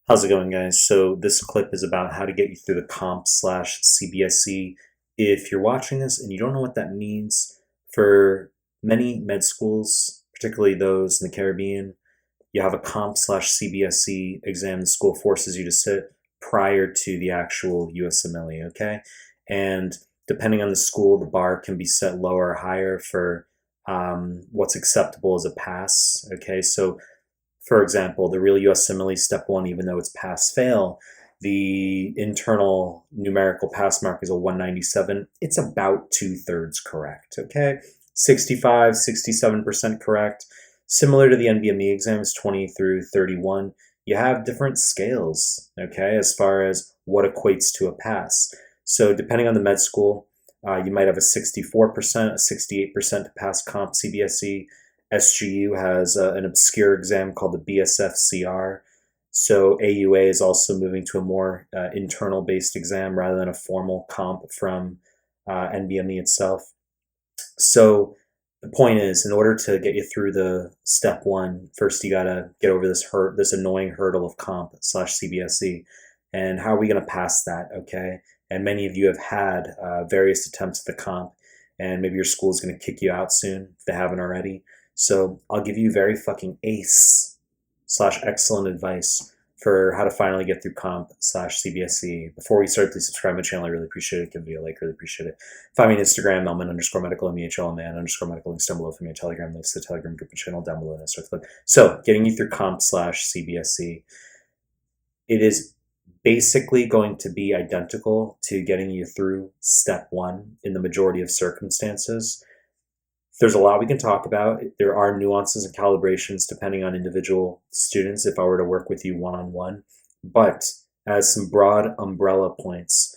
How's it going, guys? So this clip is about how to get you through the comp slash CBSE. If you're watching this and you don't know what that means, for many med schools, particularly those in the Caribbean, you have a comp slash CBSE exam the school forces you to sit prior to the actual USMLE, okay? And depending on the school, the bar can be set lower or higher for what's acceptable as a pass, okay? So for example, the real USMLE step one, even though it's pass fail, the internal numerical pass mark is a 197. It's about 2/3 correct, okay? 65, 67% correct. Similar to the NBME exams, 20 through 31, you have different scales, okay, as far as what equates to a pass. So depending on the med school, you might have a 64%, a 68% to pass comp CBSE. SGU has an obscure exam called the BSF-CR. So AUA is also moving to a more internal-based exam rather than a formal comp from NBME itself. So the point is, in order to get you through the step one, first you gotta get over this annoying hurdle of comp slash CBSE. And how are we gonna pass that, okay? And many of you have had various attempts at the comp, and maybe your school is gonna kick you out soon if they haven't already. So I'll give you very fucking ace slash excellent advice for how to finally get through comp slash CBSE. Before we start, please subscribe to my channel. I really appreciate it. Give me a like, really appreciate it. Find me on Instagram, mehlman_medical, mehlman_medical. Links down below for my Telegram. Links to the Telegram group and channel down below. And start the clip. So getting you through comp slash CBSE. It is basically going to be identical to getting you through step one in the majority of circumstances. There's a lot we can talk about. There are nuances and calibrations depending on individual students if I were to work with you one-on-one. But as some broad umbrella points,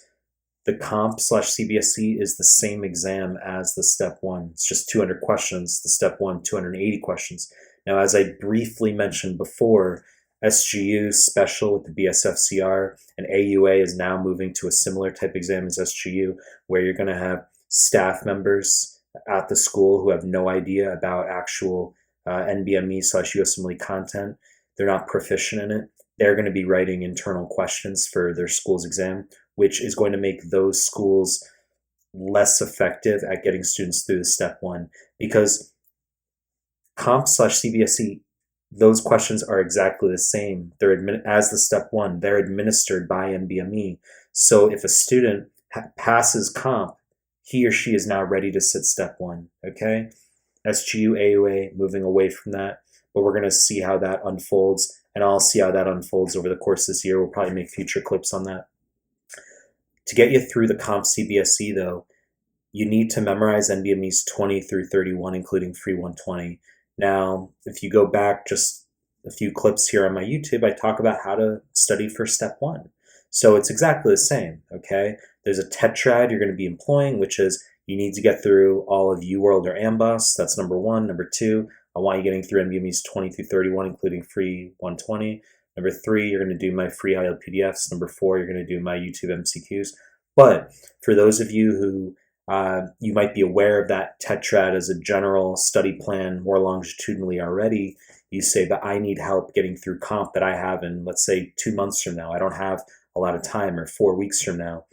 the comp slash CBSE is the same exam as the step one. It's just 200 questions. The step one, 280 questions. Now, as I briefly mentioned before, SGU special with the BSF-CR and AUA is now moving to a similar type exam as SGU, where you're going to have staff members at the school who have no idea about actual NBME slash USMLE content. They're not proficient in it. They're going to be writing internal questions for their school's exam, which is going to make those schools less effective at getting students through the step one. Because comp slash CBSE, those questions are exactly the same. They're as the step one. They're administered by NBME. So if a student passes comp, he or she is now ready to sit step one, okay? SGU, AUA, moving away from that, but we're gonna see how that unfolds, and I'll see how that unfolds over the course of this year. We'll probably make future clips on that. To get you through the comp CBSE though, you need to memorize NBME's 20 through 31, including free 120. Now, if you go back just a few clips here on my YouTube, I talk about how to study for step one. So it's exactly the same, okay? There's a tetrad you're going to be employing, which is you need to get through all of UWorld or AMBUS. That's number one. Number two, I want you getting through NBME's 20 through 31, including free 120. Number three, you're going to do my free IL PDFs. Number four, you're going to do my YouTube MCQs. But for those of you who you might be aware of that tetrad as a general study plan more longitudinally already, you say, but I need help getting through comp that I have in, let's say, 2 months from now. I don't have a lot of time, or 4 weeks from now.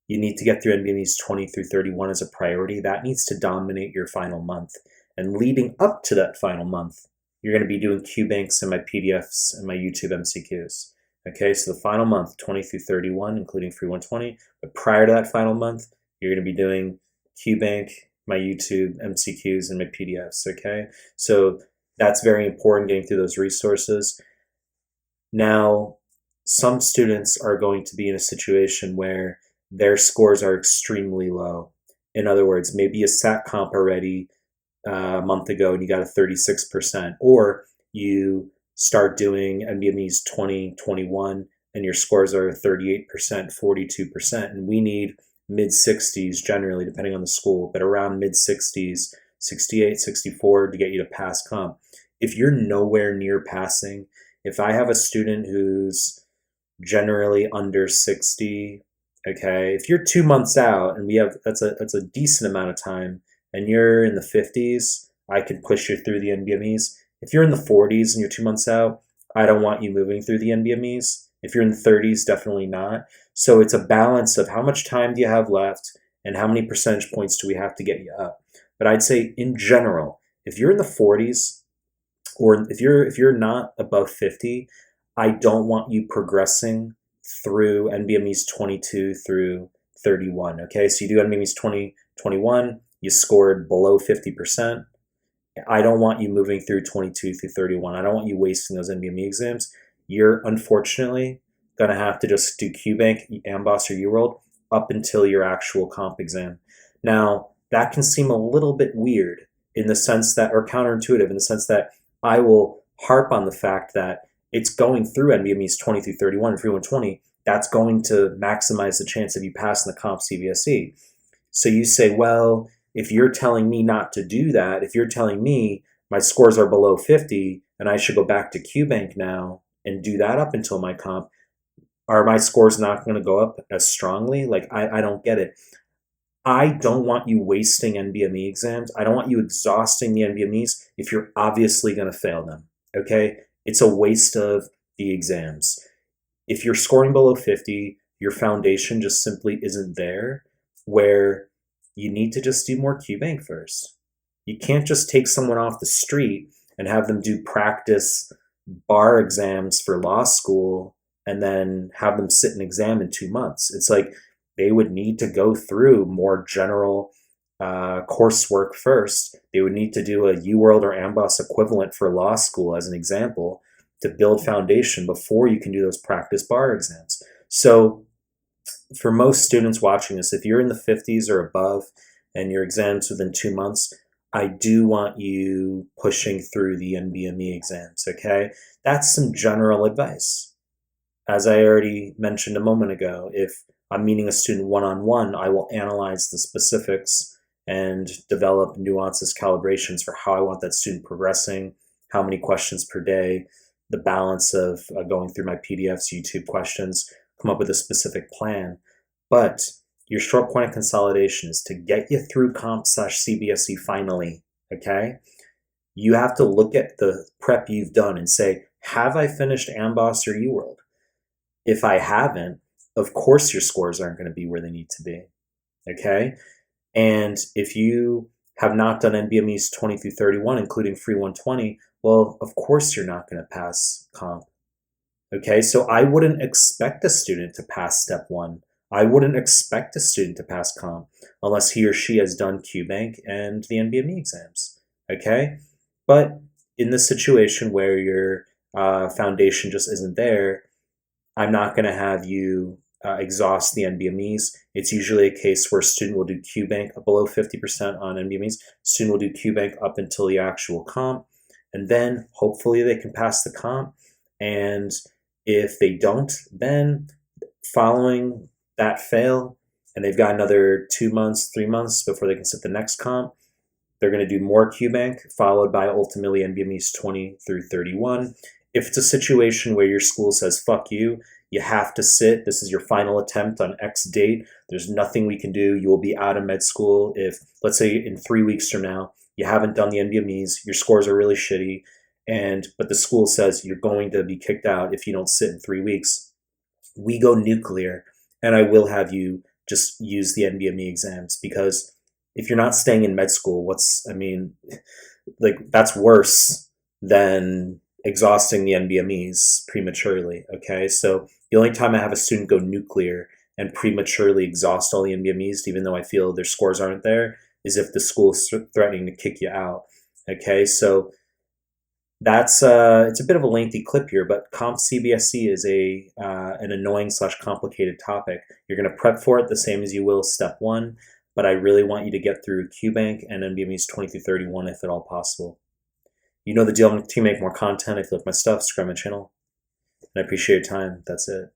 You need to get through NBME's 20 through 31 as a priority. That needs to dominate your final month. And leading up to that final month, you're going to be doing QBanks and my PDFs and my YouTube MCQs. Okay, so the final month, 20 through 31, including free 120. But prior to that final month, you're going to be doing QBank, my YouTube MCQs, and my PDFs. Okay, so that's very important, getting through those resources. Now, some students are going to be in a situation where their scores are extremely low. In other words, maybe you sat comp already a month ago and you got a 36%, or you start doing NBME's 2021 and your scores are 38%, 42%, and we need mid-60s generally, depending on the school, but around mid-60s, 68, 64 to get you to pass comp. If you're nowhere near passing, if I have a student who's generally under 60, okay, if you're 2 months out and that's a decent amount of time, and you're in the 50s, I could push you through the NBMEs. If you're in the 40s and you're 2 months out, I don't want you moving through the NBMEs. If you're in the 30s, definitely not. So it's a balance of how much time do you have left and how many percentage points do we have to get you up. But I'd say in general, if you're in the 40s, or if you're not above 50, I don't want you progressing through NBMEs 22 through 31. Okay, so you do NBMEs 2021, you scored below 50%. I don't want you moving through 22 through 31. I don't want you wasting those NBME exams. You're unfortunately going to have to just do QBank, AMBOSS, or UWorld up until your actual comp exam. Now, that can seem a little bit weird in the sense that, or counterintuitive in the sense that I will harp on the fact that it's going through NBMEs 20 through 31 and 3120. That's going to maximize the chance of you passing the comp CBSE. So you say, well, if you're telling me not to do that, if you're telling me my scores are below 50 and I should go back to QBank now and do that up until my comp, are my scores not going to go up as strongly? Like, I don't get it. I don't want you wasting NBME exams. I don't want you exhausting the NBMEs if you're obviously going to fail them, okay? It's a waste of the exams. If you're scoring below 50, your foundation just simply isn't there, where you need to just do more QBank first. You can't just take someone off the street and have them do practice bar exams for law school and then have them sit an exam in 2 months. It's like they would need to go through more general coursework first. They would need to do a UWorld or AMBOSS equivalent for law school, as an example, to build foundation before you can do those practice bar exams. So for most students watching this, if you're in the 50s or above and your exams within 2 months, I do want you pushing through the NBME exams, okay? That's some general advice. As I already mentioned a moment ago, if I'm meeting a student one-on-one, I will analyze the specifics and develop nuances, calibrations for how I want that student progressing, how many questions per day, the balance of going through my PDFs, YouTube questions, come up with a specific plan. But your short point of consolidation is to get you through comp/CBSE finally, okay? You have to look at the prep you've done and say, have I finished AMBOSS or UWorld? If I haven't, of course your scores aren't going to be where they need to be, okay? And if you have not done NBMEs 20 through 31, including Free 120, well, of course you're not going to pass comp, okay? So I wouldn't expect a student to pass step 1. I wouldn't expect a student to pass comp unless he or she has done QBank and the NBME exams, okay? But in the situation where your foundation just isn't there, I'm not going to have you exhaust the NBMEs. It's usually a case where a student will do QBank below 50% on NBMEs. Student will do QBank up until the actual comp, and then hopefully they can pass the comp. And if they don't, then following that fail, and they've got another 2 months, 3 months before they can sit the next comp, they're going to do more QBank, followed by ultimately NBMEs 20 through 31. If it's a situation where your school says, fuck you, you have to sit, this is your final attempt on X date, there's nothing we can do, you will be out of med school if, let's say in 3 weeks from now, you haven't done the NBMEs, your scores are really shitty, but the school says you're going to be kicked out if you don't sit in 3 weeks, we go nuclear, and I will have you just use the NBME exams, because if you're not staying in med school, that's worse than exhausting the NBMEs prematurely, okay? So the only time I have a student go nuclear and prematurely exhaust all the NBMEs, even though I feel their scores aren't there, is if the school is threatening to kick you out, okay? So that's it's a bit of a lengthy clip here, but comp CBSE is an annoying/complicated topic. You're going to prep for it the same as you will step 1, but I really want you to get through QBank and NBMEs 20 through 31 if at all possible. You know the deal. I'm going to make more content. If you like my stuff, subscribe my channel. And I appreciate your time. That's it.